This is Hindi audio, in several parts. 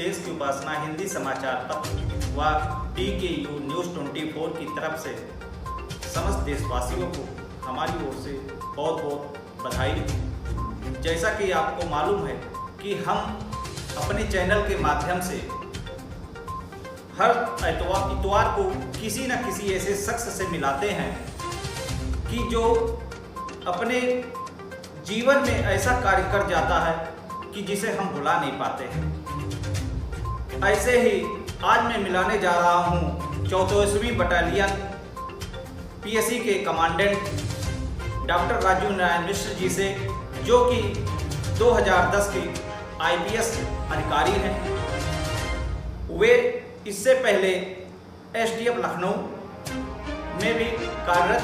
देश की उपासना हिंदी समाचार पत्र व DKU न्यूज़ 24 की तरफ से समस्त देशवासियों को हमारी ओर से बहुत बहुत बधाई। जैसा कि आपको मालूम है कि हम अपने चैनल के माध्यम से हर इतवार को किसी न किसी ऐसे शख्स से मिलाते हैं कि जो अपने जीवन में ऐसा कार्य कर जाता है कि जिसे हम भुला नहीं पाते हैं। ऐसे ही आज मैं मिलाने जा रहा हूँ 34वीं बटालियन PSC के कमांडेंट डॉक्टर राजू नारायण मिश्र जी से, जो कि 2010 के IPS अधिकारी हैं। वे इससे पहले SDF लखनऊ में भी कार्यरत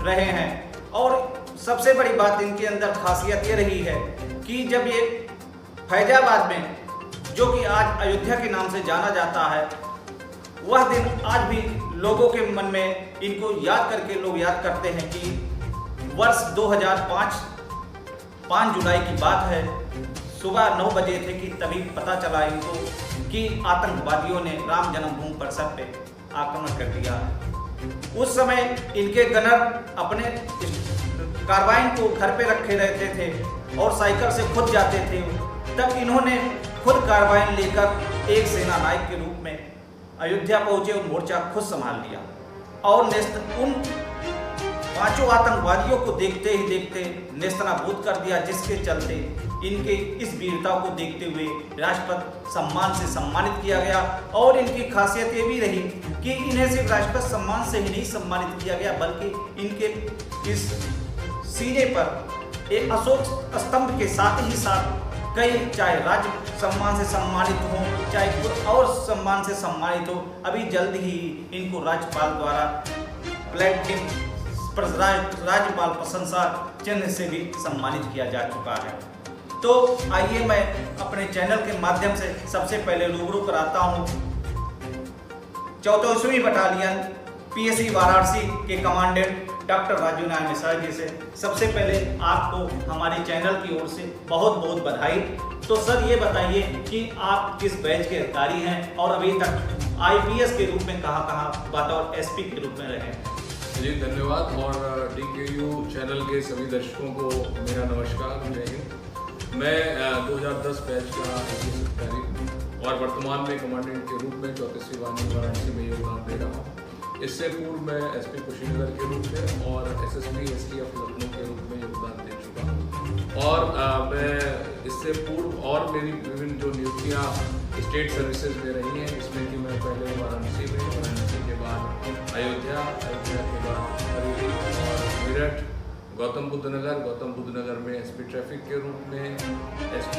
रहे हैं और सबसे बड़ी बात इनके अंदर खासियत ये रही है कि जब ये फैजाबाद में, जो कि आज अयोध्या के नाम से जाना जाता है, वह दिन आज भी लोगों के मन में इनको याद करके लोग याद करते हैं कि वर्ष 2005 5 जुलाई की बात है, सुबह 9 बजे थे कि तभी पता चला इनको कि आतंकवादियों ने राम जन्मभूमि परिसर पे आक्रमण कर दिया है। उस समय इनके गनर अपने कार्बाइन को घर पे रखे रहते थे और साइकिल से खुद जाते थे। तब इन्होंने खुद कार्बाइन लेकर एक सेना नायक के रूप में अयोध्या पहुंचे और मोर्चा खुद संभाल लिया और उन 5 आतंकवादियों को देखते ही देखते नेस्तनाबूद कर दिया, जिसके चलते इनके इस वीरता को देखते हुए राष्ट्रपति सम्मान से सम्मानित किया गया। और इनकी खासियत ये भी रही कि इन्हें सिर्फ राष्ट्रपति सम्मान से ही नहीं सम्मानित किया गया, बल्कि इनके इस सीने पर एक अशोक स्तंभ के साथ ही साथ कई, चाहे राज्य सम्मान से सम्मानित हो, चाहे कुछ और सम्मान से सम्मानित हो, अभी जल्द ही इनको राज्यपाल द्वारा प्लेटिनम राज्यपाल प्रशंसा चिन्ह से भी सम्मानित किया जा चुका है। तो आइए मैं अपने चैनल के माध्यम से सबसे पहले रूबरू कराता हूँ 34वीं बटालियन PSC वाराणसी के कमांडेंट डॉक्टर राजू नारायण मिश्रा जी से। सबसे पहले आपको हमारे चैनल की ओर से बहुत बहुत बधाई। तो सर ये बताइए कि आप किस बैच के अधिकारी हैं और अभी तक IPS के रूप में कहाँ बतौर SP के रूप में रहे हैं? जी धन्यवाद। और DKU चैनल के सभी दर्शकों को मेरा नमस्कार, जय हिंद। मैं 2010 बैच का IPS अधिकारी हूँ और वर्तमान में कमांडेंट के रूप में 34वीं वाहिनी वाराणसी में योगदान दे रहा हूँ। इससे पूर्व मैं SP कुशीनगर के रूप में और SSP STF लखनऊ के रूप में योगदान दे चुका हूँ। और मैं इससे पूर्व और मेरी विभिन्न जो नियुक्तियाँ स्टेट सर्विसेज में रही हैं, इसमें कि मैं पहले वाराणसी में, वाराणसी के बाद अयोध्या के बाद बरेली और मेरठ, गौतम बुद्ध नगर में SP ट्रैफिक के रूप में, SP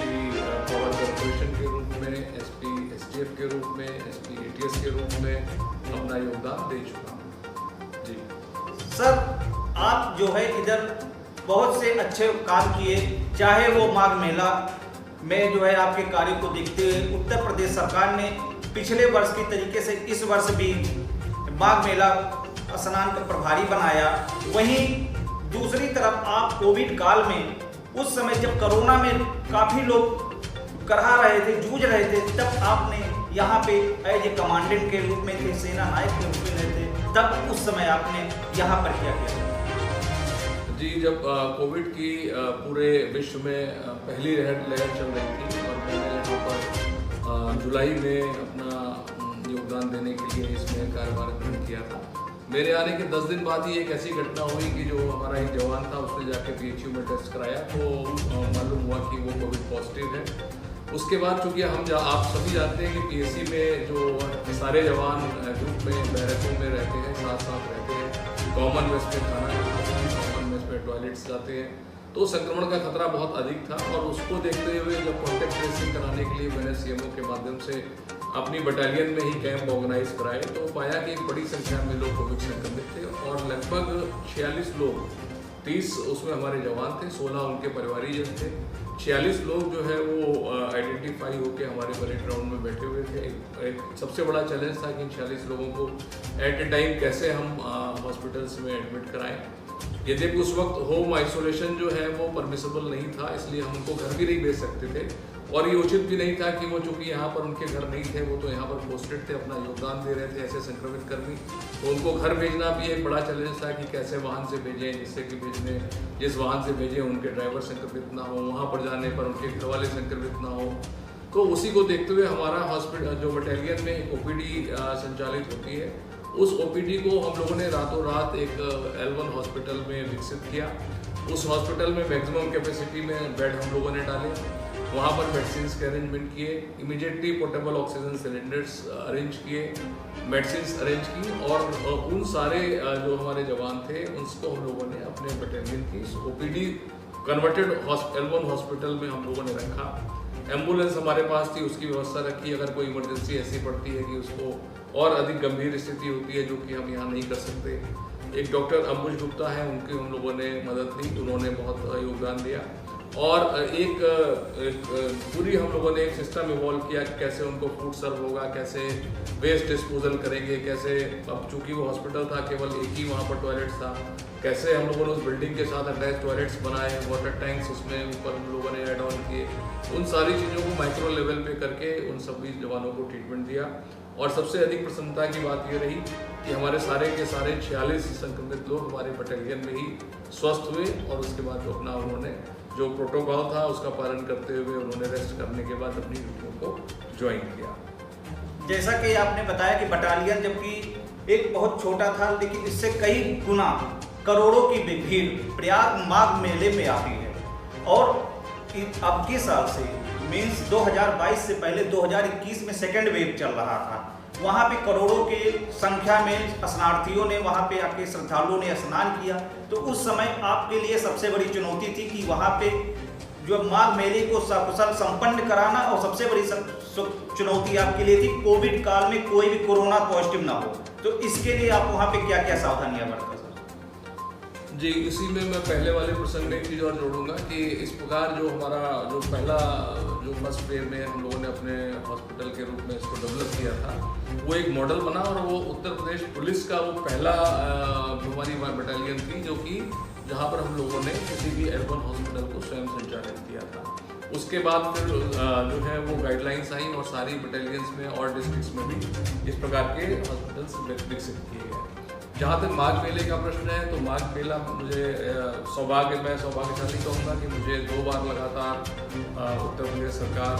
पावर कॉरपोरेशन के रूप में, SP STF के रूप में, SP ATS के रूप में अपना योगदान दे चुका हूँ। जी सर, आप जो है इधर बहुत से अच्छे काम किए, चाहे वो माघ मेला में जो है आपके कार्य को देखते हुए उत्तर प्रदेश सरकार ने पिछले वर्ष की तरीके से इस वर्ष भी माघ मेला स्नान का प्रभारी बनाया। वहीं दूसरी तरफ आप कोविड काल में, उस समय जब कोरोना में काफ़ी लोग करहा रहे थे, जूझ रहे थे, तब आपने यहाँ पे एज ए कमांडेंट के रूप में थे, सेना नायक के रूप में रहे थे, तब उस समय आपने यहाँ पर क्या किया? जी, जब कोविड की पूरे विश्व में पहली लहर चल रही थी और मैंने यहाँ पर जुलाई में अपना योगदान देने के लिए इसमें कार्यभार ग्रहण किया था। मेरे आने के 10 दिन बाद ही एक ऐसी घटना हुई कि जो हमारा एक जवान था, उसने जाके PHU में टेस्ट कराया तो मालूम हुआ कि वो कोविड पॉजिटिव है। उसके बाद चूँकि आप सभी जानते हैं कि PSC में जो सारे जवान ग्रुप में बैरकों में रहते हैं, साथ साथ रहते हैं, कॉमन मेस में खाना खाते हैं, कॉमन मेस में टॉयलेट्स जाते हैं, तो संक्रमण का खतरा बहुत अधिक था। और उसको देखते हुए जब कॉन्टैक्ट ट्रेसिंग कराने के लिए मैंने CMO के माध्यम से अपनी बटालियन में ही कैंप ऑर्गेनाइज कराए, तो पाया कि एक बड़ी संख्या में लोग कोविड संक्रमित थे और लगभग 46 लोग, 30 उसमें हमारे जवान थे, 16 उनके परिवारीजन थे, 46 लोग जो है वो आइडेंटिफाई होकर हमारे परेड ग्राउंड में बैठे हुए थे। एक सबसे बड़ा चैलेंज था कि इन 46 लोगों को एट ए टाइम कैसे हम हॉस्पिटल्स में एडमिट कराएं। यद्यपि उस वक्त होम आइसोलेशन जो है वो परमिसेबल नहीं था, इसलिए हम उनको घर भी नहीं भेज सकते थे और ये उचित भी नहीं था कि वो चूँकि यहाँ पर उनके घर नहीं थे, वो तो यहाँ पर पोस्टेड थे, अपना योगदान दे रहे थे ऐसे संक्रमित कर्मी, तो उनको घर भेजना भी एक बड़ा चैलेंज था कि कैसे वाहन से भेजें, जिससे कि जिस वाहन से भेजें उनके ड्राइवर संक्रमित ना हो, वहाँ पर जाने पर उनके घर वाले संक्रमित ना हो। तो उसी को देखते हुए हमारा हॉस्पिटल जो बटालियन में एक ओपीडी संचालित होती है, उस ओपीडी को हम लोगों ने रातों रात एक L1 हॉस्पिटल में विकसित किया। उस हॉस्पिटल में मैक्सिमम कैपेसिटी में बेड हम लोगों ने डाले, वहाँ पर मेडिसिन के अरेंजमेंट किए, immediately portable oxygen cylinders arrange किए, मेडिसिन अरेंज की और उन सारे जो हमारे जवान थे उसको हम लोगों ने अपने बटालियन की ओपीडी कन्वर्टेड L1 हॉस्पिटल में हम लोगों ने रखा। एम्बुलेंस हमारे पास थी, उसकी व्यवस्था रखी, अगर कोई इमरजेंसी ऐसी पड़ती है कि उसको और अधिक गंभीर स्थिति होती है जो कि हम यहाँ नहीं कर सकते। एक डॉक्टर अंबुज गुप्ता है, उनकी हम लोगों ने मदद ली, उन्होंने बहुत योगदान दिया और एक पूरी हम लोगों ने एक सिस्टम इवॉल्व किया कि कैसे उनको फूड सर्व होगा, कैसे वेस्ट डिस्पोजल करेंगे, कैसे, अब चूँकि वो हॉस्पिटल था केवल एक ही वहाँ पर टॉयलेट था, कैसे हम लोगों ने उस बिल्डिंग के साथ अटैच टॉयलेट्स बनाए, वाटर टैंक्स उसमें ऊपर हम लोगों ने ऐड ऑन किए, उन सारी चीज़ों को माइक्रो लेवल पे करके उन सभी जवानों को ट्रीटमेंट दिया। और सबसे अधिक प्रसन्नता की बात ये रही कि हमारे सारे के सारे 46 संक्रमित लोग हमारे बटालियन में ही स्वस्थ हुए और उसके बाद अपना उन्होंने जो प्रोटोकॉल था उसका पालन करते हुए उन्होंने रेस्ट करने के बाद अपनी ड्यूटियों को ज्वाइन किया। जैसा कि आपने बताया कि बटालियन जबकि एक बहुत छोटा था, लेकिन इससे कई गुना करोड़ों की भीड़ प्रयाग माघ मेले में आती है और अब के साल से मीन्स 2022 से पहले 2021 में सेकेंड वेव चल रहा था। वहाँ पे करोड़ों के संख्या में स्नानार्थियों ने वहाँ पे आके श्रद्धालुओं ने स्नान किया। तो उस समय आपके लिए सबसे बड़ी चुनौती थी कि वहाँ पे जो माघ मेले को सकुशल संपन्न कराना और सबसे बड़ी चुनौती आपके लिए थी कोविड काल में कोई भी कोरोना पॉजिटिव ना हो। तो इसके लिए आप वहाँ पे क्या क्या सावधानियां बरतें सर? जी, इसी में मैं पहले वाले प्रसंग में एक चीज़ और जोड़ूंगा कि इस प्रकार जो हमारा जो पहला जो फर्स्ट वेव में हम लोगों ने अपने हॉस्पिटल के रूप में इसको डेवलप किया था, वो एक मॉडल बना और वो उत्तर प्रदेश पुलिस का वो पहला हमारी बटालियन थी जो कि जहाँ पर हम लोगों ने किसी भी L1 हॉस्पिटल को स्वयं संचालित किया था। उसके बाद फिर जो है वो गाइडलाइंस आई और सारी बटालियंस में और डिस्ट्रिक्ट्स में भी इस प्रकार के हॉस्पिटल्स विकसित किए गए। जहाँ तक माघ मेले का प्रश्न है, तो माघ मेला मुझे मैं सौभाग्यशाली कहूँगा कि मुझे 2 बार लगातार उत्तर प्रदेश सरकार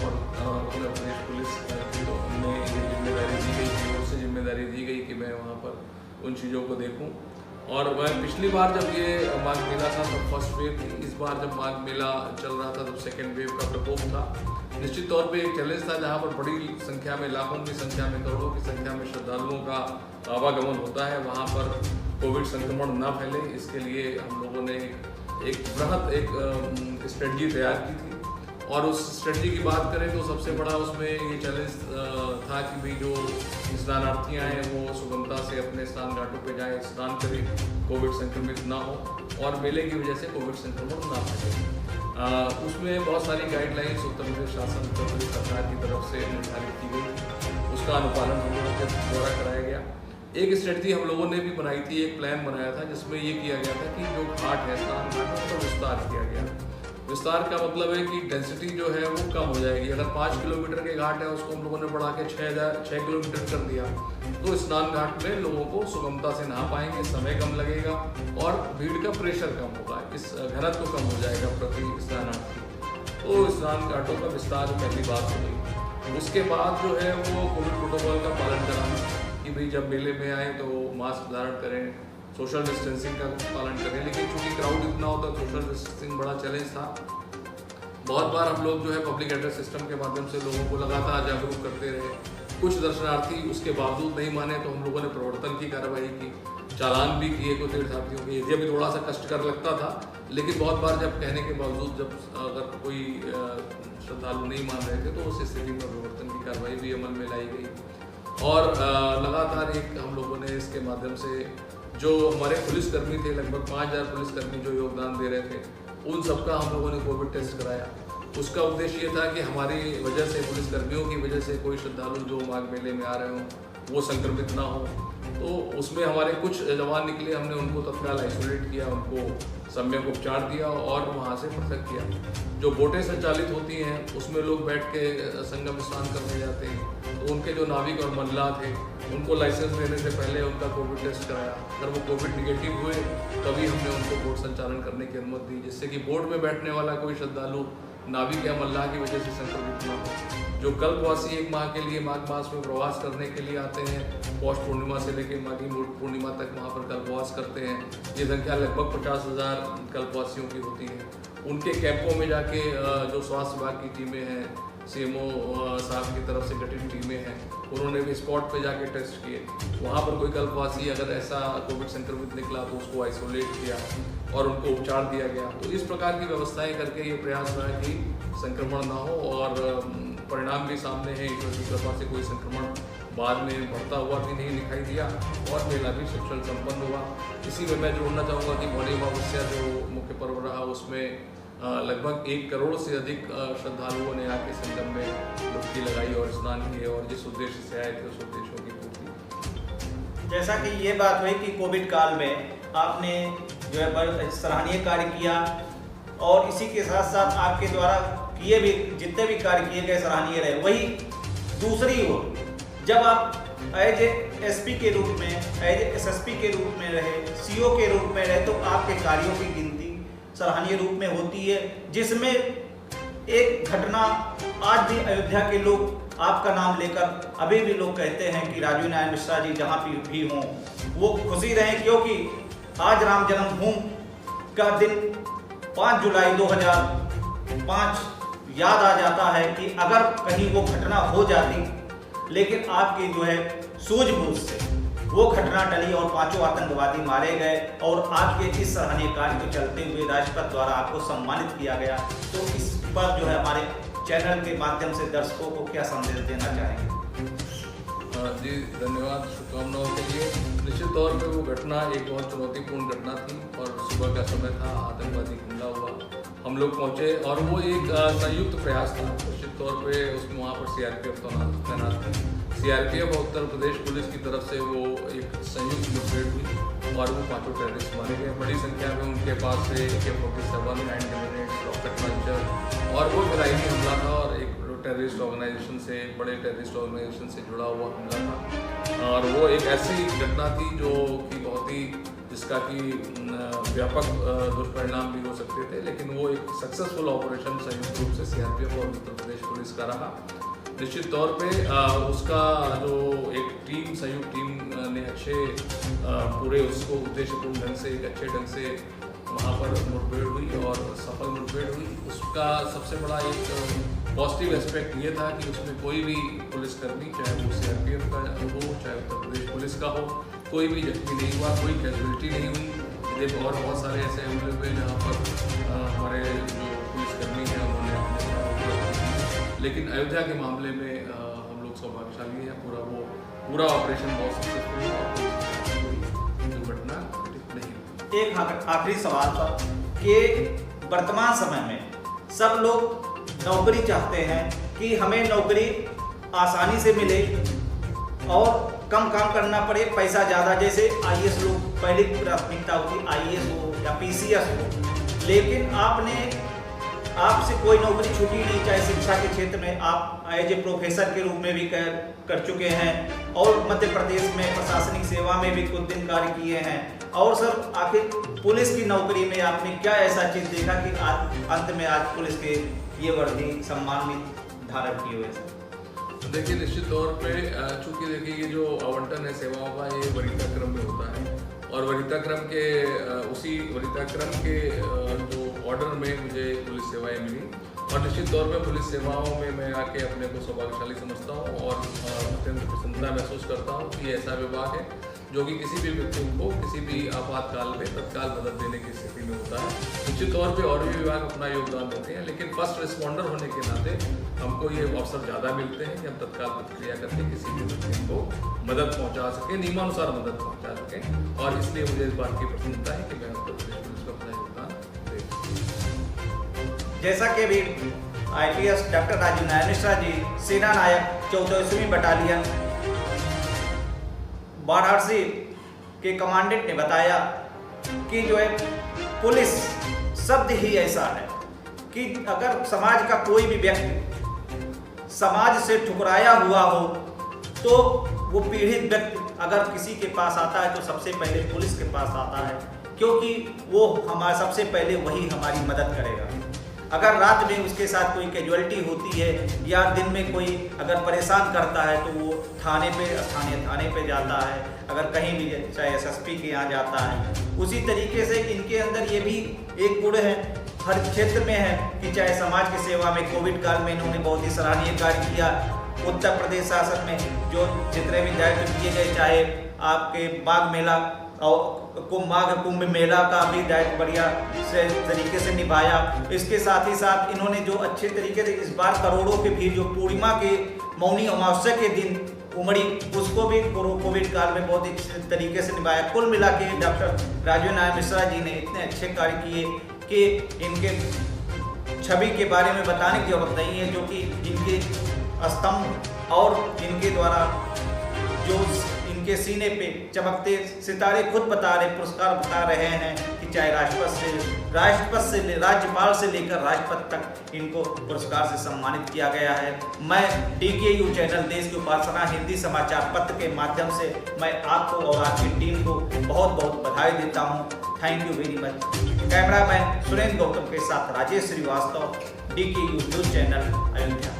और उत्तर प्रदेश पुलिस ने ये जिम्मेदारी दी गई कि ओर से जिम्मेदारी दी गई कि मैं वहाँ पर उन चीज़ों को देखूँ। और मैं पिछली बार जब ये माघ मेला था तब फर्स्ट वेव थी, इस बार जब माघ मेला चल रहा था तब सेकेंड वेव का प्रकोप था। निश्चित तौर पे एक चैलेंज था जहाँ पर बड़ी संख्या में, लाखों की संख्या में, करोड़ों की संख्या में श्रद्धालुओं का आवागमन होता है, वहाँ पर कोविड संक्रमण ना फैले, इसके लिए हम लोगों ने एक बृहद एक स्ट्रेटजी तैयार की थी। और उस स्ट्रेटजी की बात करें तो सबसे बड़ा उसमें ये चैलेंज था कि भाई जो स्नानार्थियाँ हैं वो सुगमता से अपने स्नान घाटों पे जाएं, स्नान करें, कोविड संक्रमित ना हो और मेले की वजह से कोविड संक्रमण ना फैले। उसमें बहुत सारी गाइडलाइंस उत्तर प्रदेश शासन, उत्तर प्रदेश सरकार की तरफ से निर्धारित की गई, उसका अनुपालन हम लोगों के द्वारा कराया गया। एक स्ट्रेटजी हम लोगों ने भी बनाई थी, एक प्लान बनाया था जिसमें ये किया गया था कि जो घाट है, स्नान घाट, उसका विस्तार किया गया। विस्तार का मतलब है कि डेंसिटी जो है वो कम हो जाएगी। अगर 5 किलोमीटर के घाट है उसको हम लोगों ने बढ़ा के 6 किलोमीटर कर दिया, तो स्नान घाट में लोगों को सुगमता से नहा पाएंगे, समय कम लगेगा और भीड़ का प्रेशर कम होगा, इस घनत्व कम हो जाएगा प्रति स्नानार्थी। तो स्नान घाटों का विस्तार पहली बात हो गई। उसके बाद जो है वो कोविड प्रोटोकॉल का पालन कराना कि भाई जब मेले में आए तो मास्क धारण करें, सोशल डिस्टेंसिंग का पालन करें। लेकिन चूँकि क्राउड इतना होता, सोशल डिस्टेंसिंग बड़ा चैलेंज था। बहुत बार हम लोग जो है पब्लिक एड्रेस सिस्टम के माध्यम से लोगों को लगातार जागरूक करते रहे। कुछ दर्शनार्थी उसके बावजूद नहीं माने तो हम लोगों ने प्रवर्तन की कार्रवाई की, चालान भी किए कुछ तीर्थयात्रियों के। ये भी थोड़ा सा कष्टकर लगता था, लेकिन बहुत बार जब कहने के बावजूद जब अगर कोई श्रद्धालु नहीं मान रहे थे तो उस स्थिति में प्रवर्तन की कार्रवाई भी अमल में लाई गई। और लगातार एक हम लोगों ने इसके माध्यम से जो हमारे पुलिसकर्मी थे, लगभग 5000 पुलिसकर्मी जो योगदान दे रहे थे, उन सबका हम लोगों ने कोविड टेस्ट कराया। उसका उद्देश्य ये था कि हमारी वजह से, पुलिसकर्मियों की वजह से कोई श्रद्धालु जो माघ मेले में आ रहे हों वो संक्रमित ना हो। तो उसमें हमारे कुछ जवान निकले, हमने उनको तत्काल आइसोलेट किया, उनको सम्यक उपचार दिया और वहाँ से पृथक किया। जो बोटें संचालित होती हैं उसमें लोग बैठ के संगम स्नान करने जाते हैं, तो उनके जो नाविक और मल्लाह थे उनको लाइसेंस देने से पहले उनका कोविड टेस्ट कराया। अगर वो कोविड निगेटिव हुए तभी हमने उनको बोट संचालन करने की अनुमति दी, जिससे कि बोट में बैठने वाला कोई श्रद्धालु नाविक या मल्लाह की वजह से संक्रमित न हो। जो कल्पवासी एक माह के लिए माघ मास में प्रवास करने के लिए आते हैं, पौष पूर्णिमा से लेकर माघी पूर्णिमा तक वहाँ पर कल्पवास करते हैं, ये संख्या लगभग 50,000 कल्पवासियों की होती है। उनके कैंपों में जाके जो स्वास्थ्य विभाग की टीमें हैं, CMO साहब की तरफ से गठित टीमें हैं, उन्होंने भी स्पॉट पे जाके टेस्ट किए। वहाँ पर कोई कल्पवासी अगर ऐसा कोविड संक्रमित निकला तो उसको आइसोलेट किया और उनको उपचार दिया गया। तो इस प्रकार की व्यवस्थाएं करके ये प्रयास रहा कि संक्रमण ना हो, और परिणाम भी सामने है। ईश्वर की कृपा से कोई संक्रमण बाद में बढ़ता हुआ भी नहीं दिखाई दिया और मेला भी सफल संपन्न हुआ। इसी में मैं जोड़ना चाहूँगा कि मौनी अमावस्या जो मुख्य पर्व रहा उसमें लगभग 1 करोड़ से अधिक श्रद्धालुओं ने आके संगम में डुबकी लगाई और स्नान किए, और जिस उद्देश्य से आए थे उस उद्देश्यों की पूर्ति। जैसा कि ये बात हुई कि कोविड काल में आपने जो है बड़ा सराहनीय कार्य किया, और इसी के साथ साथ आपके द्वारा किए भी जितने भी कार्य किए गए सराहनीय रहे। वही दूसरी ओर जब आप एज ए SP के रूप में, एज ए SSP के रूप में रहे, CO के रूप में रहे, तो आपके कार्यों की गिनती सराहनीय रूप में होती है, जिसमें एक घटना आज भी अयोध्या के लोग आपका नाम लेकर अभी भी लोग कहते हैं कि राजीव नारायण मिश्रा जी जहाँ भी हों वो खुशी रहें, क्योंकि आज राम जन्मभूमि का दिन 5 जुलाई 2005 याद आ जाता है कि अगर कहीं वो घटना हो जाती, लेकिन आपकी जो है सूझबूझ से वो घटना टली और 5 आतंकवादी मारे गए, और आपके इस सराहनीय कार्य को चलते हुए राष्ट्रपति द्वारा आपको सम्मानित किया गया। तो इस पर जो है हमारे चैनल के माध्यम से दर्शकों को क्या संदेश देना चाहेंगे? जी धन्यवाद शुभकामनाओं के लिए। निश्चित तौर पे वो घटना एक बहुत चुनौतीपूर्ण घटना थी, और सुबह का समय था, आतंकवादी हमला हुआ, हम लोग पहुंचे और वो एक संयुक्त प्रयास था। निश्चित तौर पे उसमें वहाँ पर CRPF तैनात थी। CRPF और उत्तर प्रदेश पुलिस की तरफ से वो एक संयुक्त मुठभेड़ हुई और वो 5 टेररिस्ट मारे गए। बड़ी संख्या में उनके पास से AK-47, hand grenades, rocket launcher और वो फिराइली हमला था, और एक टेररिस्ट ऑर्गेनाइजेशन से, बड़े टेररिस्ट ऑर्गेनाइजेशन से जुड़ा हुआ हमला था। और वो एक ऐसी घटना थी जो कि बहुत ही, जिसका कि व्यापक दुष्परिणाम भी हो सकते थे, लेकिन वो एक सक्सेसफुल ऑपरेशन संयुक्त रूप से CRPF और उत्तर प्रदेश पुलिस का रहा। निश्चित तौर पे उसका जो एक टीम, संयुक्त टीम ने अच्छे पूरे उसको उद्देश्यपूर्ण ढंग से, एक अच्छे ढंग से वहाँ पर मुठभेड़ हुई और सफल मुठभेड़ हुई। उसका सबसे बड़ा एक पॉजिटिव एस्पेक्ट ये था कि उसमें कोई भी पुलिसकर्मी, चाहे वो CRPF का हो, चाहे उत्तर प्रदेश पुलिस का हो, कोई भी जख्मी नहीं हुआ, कोई कैजुअलिटी नहीं हुई। देखो और बहुत सारे ऐसे हमले हुए जहाँ पर हमारे जो पुलिसकर्मी हैं उन्होंने अपने, लेकिन अयोध्या के मामले में हम लोग सौभाग्यशाली हैं। पूरा ऑपरेशन बहुत सक्सेसफुल हुआ और दुर्घटना नहीं। एक आखिरी सवाल था कि वर्तमान समय में सब लोग नौकरी चाहते हैं कि हमें नौकरी आसानी से मिले और कम काम करना पड़े, पैसा ज़्यादा, जैसे IAS लोग पहली प्राथमिकता होती IAS हो या PCS हो, लेकिन आपसे कोई नौकरी छूटी नहीं, चाहे शिक्षा के क्षेत्र में आप एज ए प्रोफेसर के रूप में भी कर चुके हैं, और मध्य प्रदेश में प्रशासनिक सेवा में भी कुछ दिन कार्य किए हैं, और सर आखिर पुलिस की नौकरी में आपने क्या ऐसा चीज़ देखा कि अंत में आज पुलिस के ये वर्दी सम्मानित धारण की हुए? देखिए निश्चित तौर पे चूँकि देखिए ये जो आवंटन है सेवाओं का, ये वरीयता क्रम में होता है, और वरीयता क्रम के उसी वरीयता क्रम के जो ऑर्डर में मुझे पुलिस सेवाएं मिली, और निश्चित तौर पे पुलिस सेवाओं में मैं आके अपने को सौभाग्यशाली समझता हूँ और अत्यंत प्रसन्नता महसूस करता हूँ कि ऐसा विभाग है जो कि किसी भी व्यक्ति को किसी भी आपातकाल में तत्काल मदद देने की स्थिति में होता है। निश्चित तौर पे और भी विभाग अपना योगदान देते हैं, लेकिन फर्स्ट रिस्पॉन्डर होने के नाते हमको ये अवसर ज़्यादा मिलते हैं कि हम तत्काल प्रतिक्रिया करके किसी भी व्यक्ति को मदद पहुँचा सकें, नियमानुसार मदद पहुँचा सकें, और इसलिए मुझे इस बात की प्रसन्नता है कि मैं उत्तर प्रदेश पुलिस को अपना योगदान दे। जैसा कि अभी IPS डॉक्टर राजीव नारायण मिश्रा जी, सेना नायक 14वीं बटालियन वाराणसी के कमांडेंट ने बताया कि जो है पुलिस शब्द ही ऐसा है कि अगर समाज का कोई भी व्यक्ति समाज से ठुकराया हुआ हो तो वो पीड़ित व्यक्ति अगर किसी के पास आता है तो सबसे पहले पुलिस के पास आता है, क्योंकि वो हमारा सबसे पहले वही हमारी मदद करेगा। अगर रात में उसके साथ कोई कैजुअलिटी होती है या दिन में कोई अगर परेशान करता है तो वो थाने पे जाता है, अगर कहीं भी चाहे SSP के यहाँ जाता है। उसी तरीके से इनके अंदर ये भी एक गुण है, हर क्षेत्र में है कि चाहे समाज की सेवा में कोविड काल में इन्होंने बहुत ही सराहनीय कार्य किया। उत्तर प्रदेश शासन में जो जितने भी दायित्व दिए गए, चाहे आपके माघ मेला और कुंभ मेला का भी दायित्व बढ़िया से तरीके से निभाया। इसके साथ ही साथ इन्होंने जो अच्छे तरीके से इस बार करोड़ों की भीड़ जो पूर्णिमा के मौनी अमावस्या के दिन उमड़ी, उसको भी कोविड काल में बहुत अच्छे तरीके से निभाया। कुल मिला के डॉक्टर राजीव नारायण मिश्रा जी ने इतने अच्छे कार्य किए कि इनके छवि के बारे में बताने की जरूरत नहीं है, जो कि इनके स्तंभ और इनके द्वारा जो इनके सीने पे चमकते सितारे खुद पुरस्कार बता रहे हैं कि चाहे राज्यपाल से लेकर राष्ट्रपति तक इनको पुरस्कार से सम्मानित किया गया है। मैं DKU चैनल देश की उपासना हिंदी समाचार पत्र के माध्यम से मैं आपको और आपकी टीम को बहुत बहुत बधाई देता हूं। Thank you very much. Cameraman Surendra Gautam के साथ Rajesh Srivastava, DKU news channel, Ayodhya.